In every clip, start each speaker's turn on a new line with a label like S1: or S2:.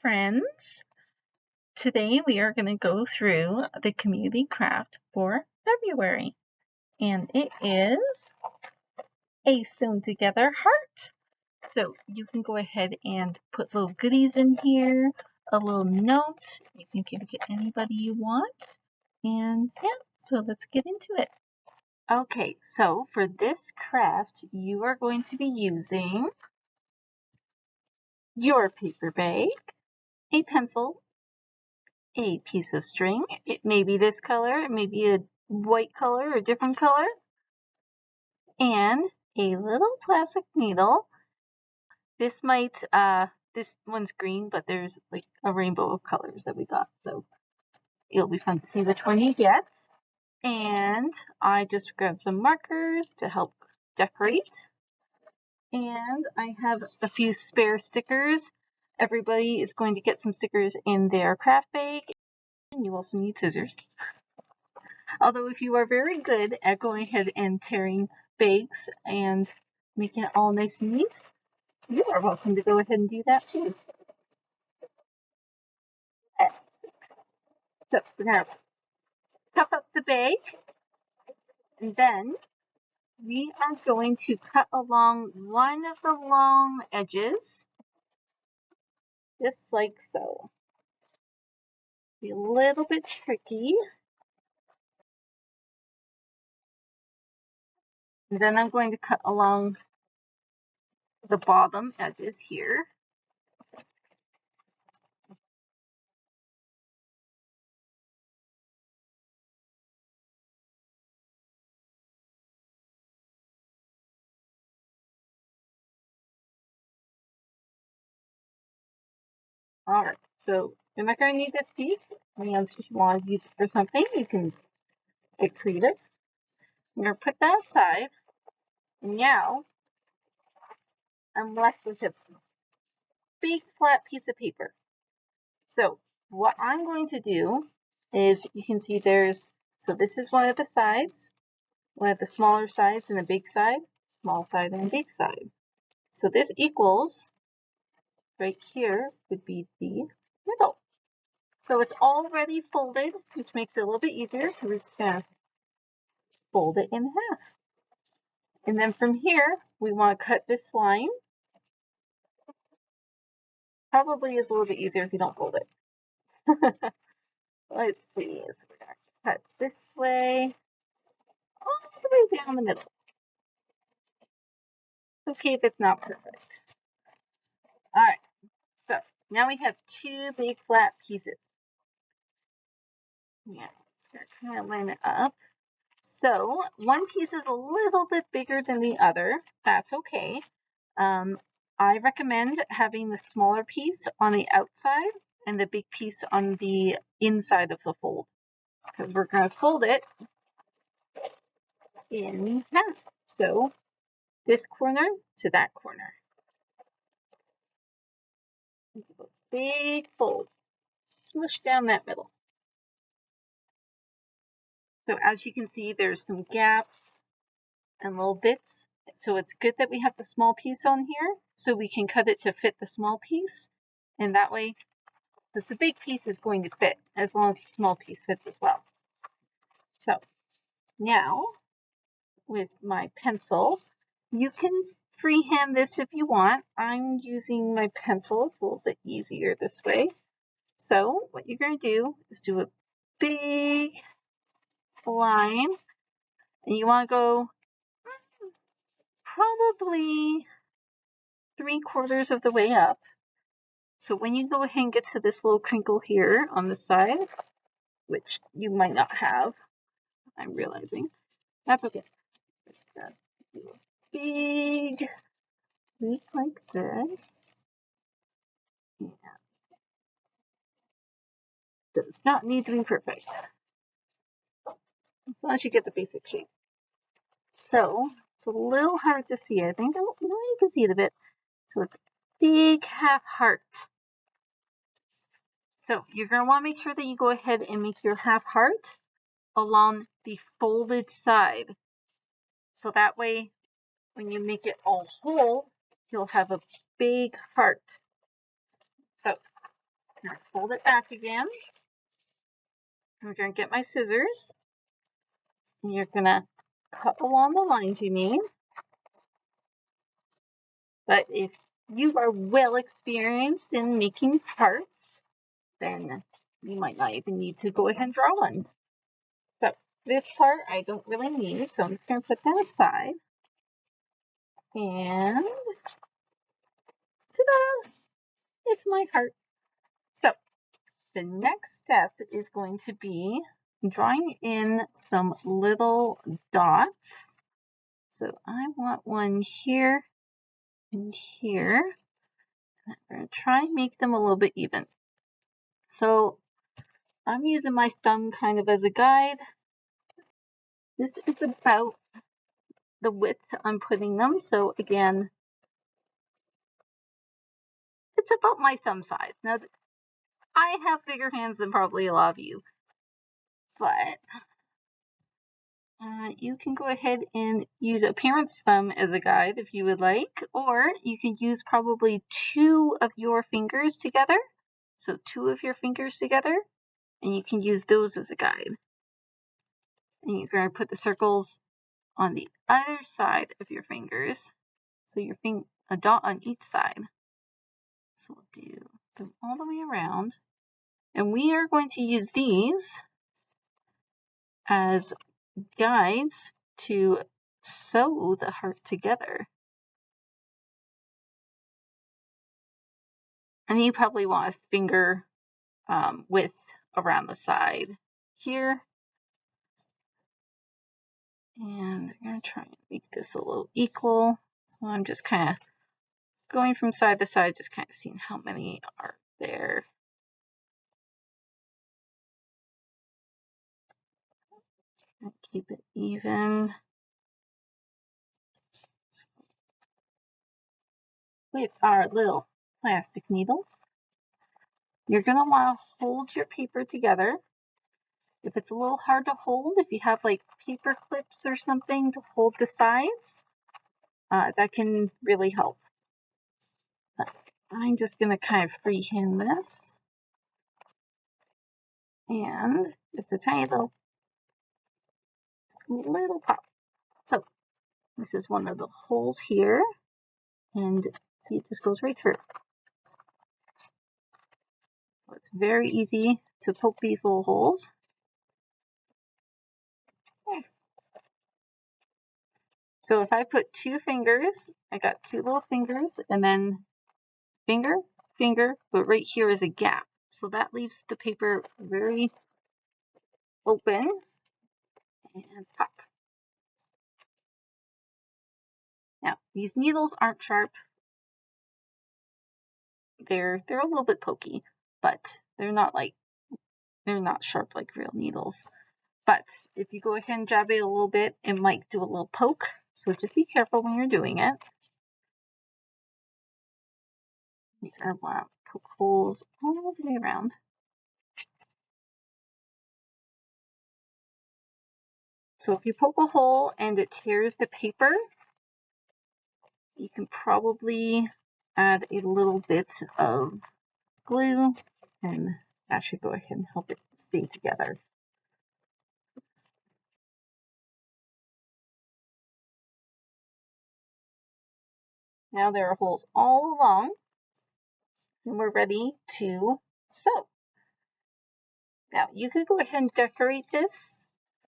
S1: friends. Today we are going to go through the community craft for February, and it is a sewn together heart. So you can go ahead and put little goodies in here, a little note. You can give it to anybody you want. And yeah, so let's get into it. Okay, so for this craft, you are going to be using your paper bag, a pencil, a piece of string. It may be this color, it may be a white color or a different color, and a little plastic needle. This one's green, but there's like a rainbow of colors that we got, so it'll be fun to see which one you get. And I just grabbed some markers to help decorate. And I have a few spare stickers. Everybody is going to get some stickers in their craft bag. And you also need scissors. Although if you are very good at going ahead and tearing bags and making it all nice and neat, you are welcome to go ahead and do that too. So we're going to cup up the bag, and then we are going to cut along one of the long edges, just like so. Be a little bit tricky. And then I'm going to cut along the bottom edges here. Alright, so you're not going to need this piece. Unless you want to use it for something, you can get creative. I'm going to put that aside. And now I'm left with a big flat piece of paper. So what I'm going to do is, you can see so this is one of the sides, one of the smaller sides and a big side, small side and a big side. So this equals, right here would be the middle. So it's already folded, which makes it a little bit easier. So we're just going to fold it in half. And then from here, we want to cut this line. Probably is a little bit easier if you don't fold it. Let's see, so we're going to cut this way, all the way down the middle. Okay if it's not perfect. Alright, so now we have two big flat pieces. Yeah, just going to kind of line it up. So one piece is a little bit bigger than the other. That's okay. I recommend having the smaller piece on the outside and the big piece on the inside of the fold, because we're going to fold it in half. So this corner to that corner. Big fold. Smoosh down that middle. So as you can see, there's some gaps and little bits. So it's good that we have the small piece on here, so we can cut it to fit the small piece. And that way, because the big piece is going to fit as long as the small piece fits as well. So now, with my pencil, you can freehand this if you want. I'm using my pencil. It's a little bit easier this way. So what you're going to do is do a big line, and you want to go probably 3/4 of the way up. So when you go ahead and get to this little crinkle here on the side, which you might not have, I'm realizing, that's okay. Just do a big loop like this. Yeah. Does not need to be perfect, as long as you get the basic shape. So it's a little hard to see. I think you can see it a bit. So it's a big half heart. So you're going to want to make sure that you go ahead and make your half heart along the folded side. So that way, when you make it all whole, you'll have a big heart. So I'm gonna fold it back again. I'm gonna get my scissors, and you're gonna cut along the lines you need. But if you are well experienced in making hearts, then you might not even need to go ahead and draw one. So this part I don't really need, so I'm just gonna put that aside. And ta-da! It's my heart. So the next step is going to be drawing in some little dots. So I want one here and here. I'm going to try and make them a little bit even. So I'm using my thumb kind of as a guide. This is about the width I'm putting them. So again, it's about my thumb size. Now, I have bigger hands than probably a lot of you, but you can go ahead and use a parent's thumb as a guide if you would like, or you can use probably 2 of your fingers together. So 2 of your fingers together, and you can use those as a guide. And you're going to put the circles on the other side of your fingers. So your a dot on each side. So we'll do them all the way around. And we are going to use these as guides to sew the heart together. And you probably want a finger width around the side here. And I'm going to try and make this a little equal. So I'm just kind of going from side to side, just kind of seeing how many are there. Keep it even. With our little plastic needle, you're going to want to hold your paper together. If it's a little hard to hold, if you have like paper clips or something to hold the sides, that can really help. But I'm just going to kind of freehand this. And just a tiny little pop. So this is one of the holes here. And see, it just goes right through. So it's very easy to poke these little holes. So if I put 2 fingers, I got 2 little fingers, and then finger, finger, but right here is a gap. So that leaves the paper very open, and pop. Now, these needles aren't sharp. They're a little bit pokey, but they're not sharp like real needles. But if you go ahead and jab it a little bit, it might do a little poke. So just be careful when you're doing it. I want to poke holes all the way around. So if you poke a hole and it tears the paper, you can probably add a little bit of glue, and that should go ahead and help it stay together. Now there are holes all along, and we're ready to sew. Now you could go ahead and decorate this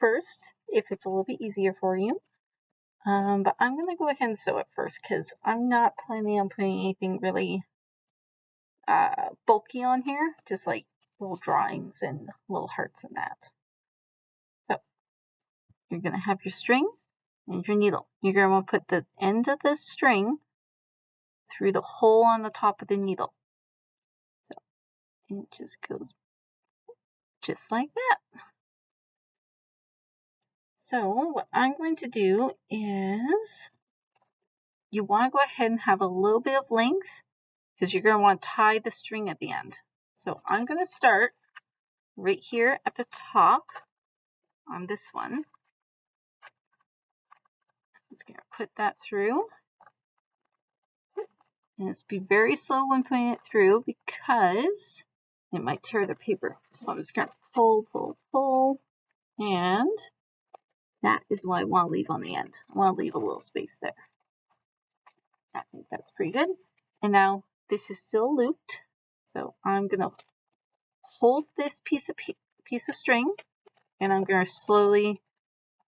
S1: first if it's a little bit easier for you. But I'm going to go ahead and sew it first because I'm not planning on putting anything really bulky on here, just like little drawings and little hearts and that. So you're going to have your string and your needle. You're going to want to put the end of this string through the hole on the top of the needle. So it just goes just like that. So what I'm going to do is you want to go ahead and have a little bit of length because you're going to want to tie the string at the end. So I'm going to start right here at the top on this one. I'm just going to put that through. And just be very slow when putting it through because It might tear the paper. So I'm just going to pull, pull, pull. And that is what I want to leave on the end. I want to leave a little space there. I think that's pretty good. And now this is still looped. So I'm going to hold this piece of string, and I'm going to slowly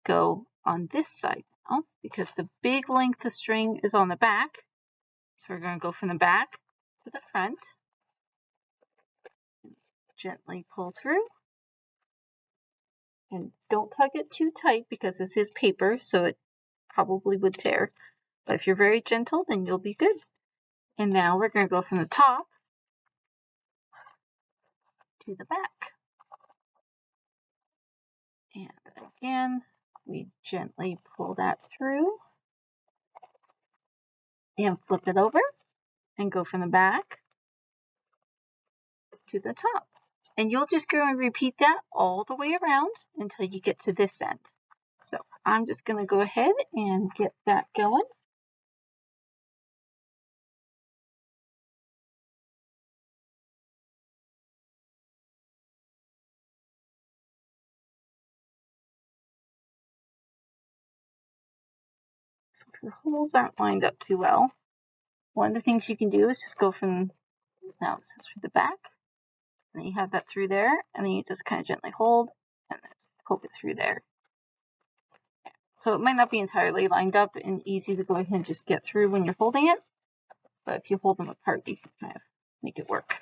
S1: go on this side now because the big length of string is on the back. So we're going to go from the back to the front. Gently pull through. And don't tug it too tight because this is paper, so it probably would tear. But if you're very gentle, then you'll be good. And now we're going to go from the top to the back. And again, we gently pull that through and flip it over and go from the back to the top. And you'll just go and repeat that all the way around until you get to this end. So I'm just going to go ahead and get that going. So if your holes aren't lined up too well, one of the things you can do is just go from, now this is for the back, and then you have that through there, and then you just kind of gently hold and then poke it through there. So it might not be entirely lined up and easy to go ahead and just get through when you're holding it, but if you hold them apart, you can kind of make it work.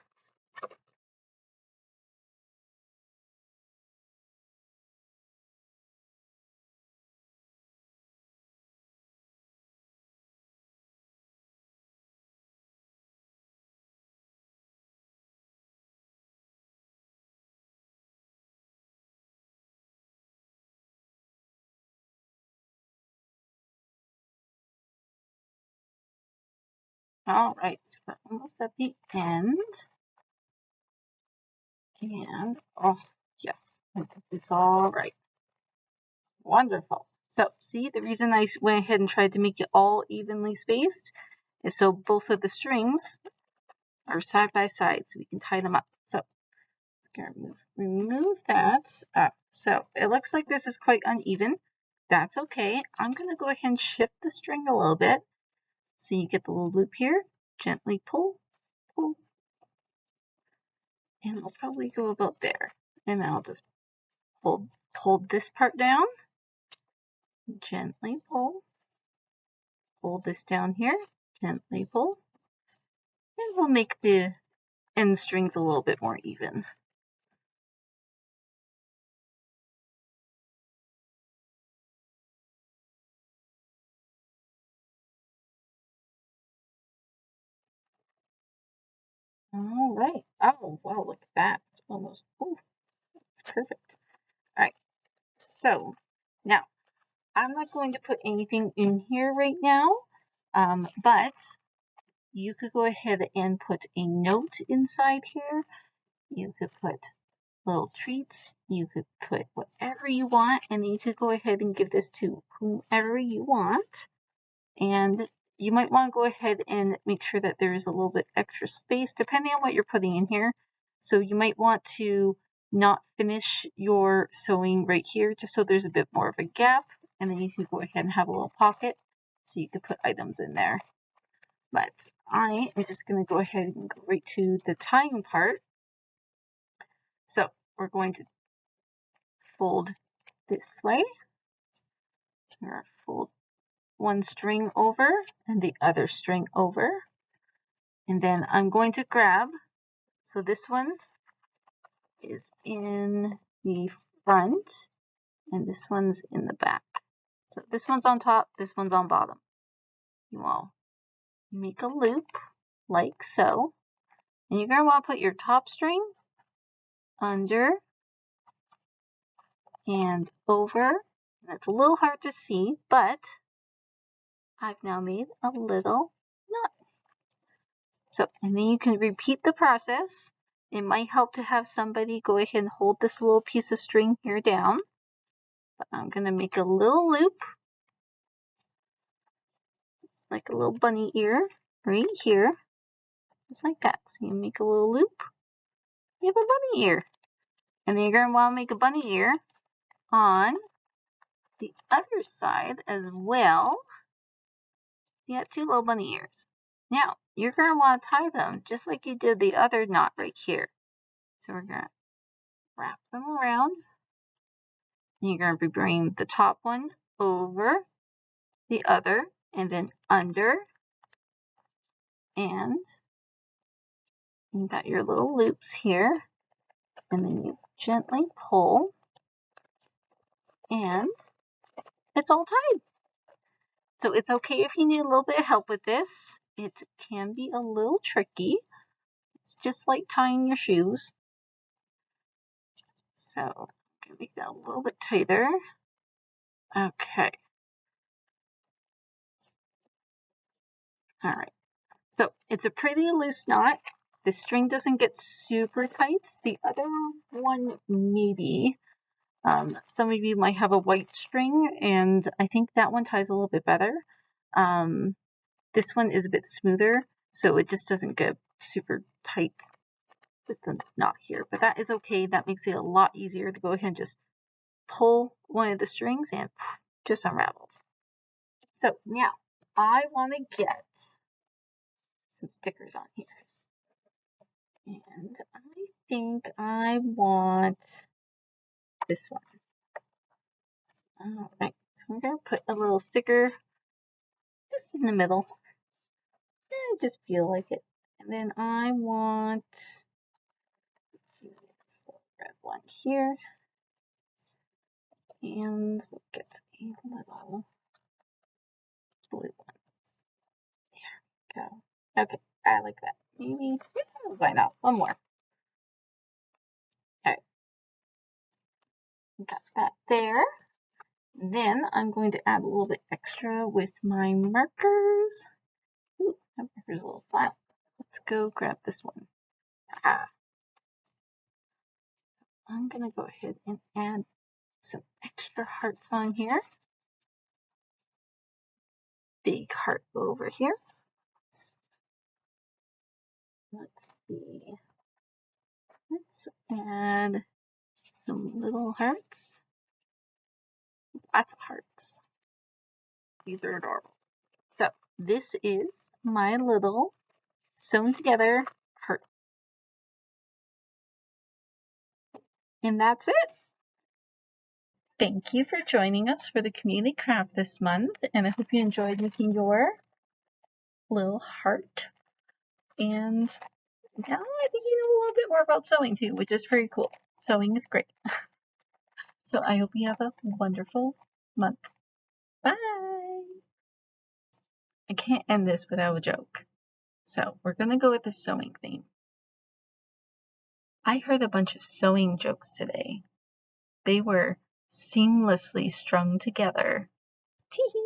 S1: All right, so we're almost at the end. And, oh, yes, I did this all right. Wonderful. So, see, the reason I went ahead and tried to make it all evenly spaced is so both of the strings are side by side, so we can tie them up. So, let's go remove that. So, it looks like this is quite uneven. That's okay. I'm going to go ahead and shift the string a little bit so you get the little loop here. Gently pull, pull, and I'll probably go about there. And then I'll just hold this part down, gently pull, hold this down here, gently pull, and we'll make the end strings a little bit more even. All right. Oh, wow, look at that. It's almost, oh, it's perfect. All right. So now I'm not going to put anything in here right now, but you could go ahead and put a note inside here. You could put little treats. You could put whatever you want, and you could go ahead and give this to whomever you want. And you might want to go ahead and make sure that there is a little bit extra space depending on what you're putting in here. So you might want to not finish your sewing right here just so there's a bit more of a gap, and then you can go ahead and have a little pocket so you could put items in there. But I am just going to go ahead and go right to the tying part. So we're going to fold this way. We're going to fold one string over and the other string over. And then I'm going to grab, so this one is in the front and this one's in the back. So this one's on top, this one's on bottom. You will make a loop like so. And you're going to want to put your top string under and over. And it's a little hard to see, but I've now made a little knot. So, and then you can repeat the process. It might help to have somebody go ahead and hold this little piece of string here down. But I'm going to make a little loop, like a little bunny ear right here, just like that. So you make a little loop you have a bunny ear. And then you're going to want to make a bunny ear on the other side as well. You got 2 little bunny ears. Now, you're going to want to tie them just like you did the other knot right here. So we're going to wrap them around. And you're going to be bringing the top one over the other and then under. And you got your little loops here. And then you gently pull. And it's all tied. So it's okay if you need a little bit of help with this. It can be a little tricky. It's just like tying your shoes. So I'm going to make that a little bit tighter. Okay. All right. So it's a pretty loose knot. The string doesn't get super tight. The other one maybe. Some of you might have a white string, and I think that one ties a little bit better. This one is a bit smoother, so it just doesn't get super tight with the knot here. But that is okay. That makes it a lot easier to go ahead and just pull one of the strings and just unravels. So now I want to get some stickers on here. And I think I want this one. All right, so I'm going to put a little sticker just in the middle. I just feel like it. And then I want, let's see, this little red one here. And we'll get a little blue one. There we go. Okay, I like that. Maybe, why not? One more. All right. Got that there. Then I'm going to add a little bit extra with my markers. Ooh, my marker's a little flat. Let's go grab this one. I'm going to go ahead and add some extra hearts on here. Big heart over here. Let's see. Let's add some little hearts. Lots of hearts. These are adorable. So this is my little sewn together heart. And that's it. Thank you for joining us for the community craft this month, and I hope you enjoyed making your little heart. And now I think you know a little bit more about sewing too, which is pretty cool. Sewing is great. So I hope you have a wonderful month. Bye! I can't end this without a joke. So we're going to go with the sewing theme. I heard a bunch of sewing jokes today. They were seamlessly strung together. Tee-hee!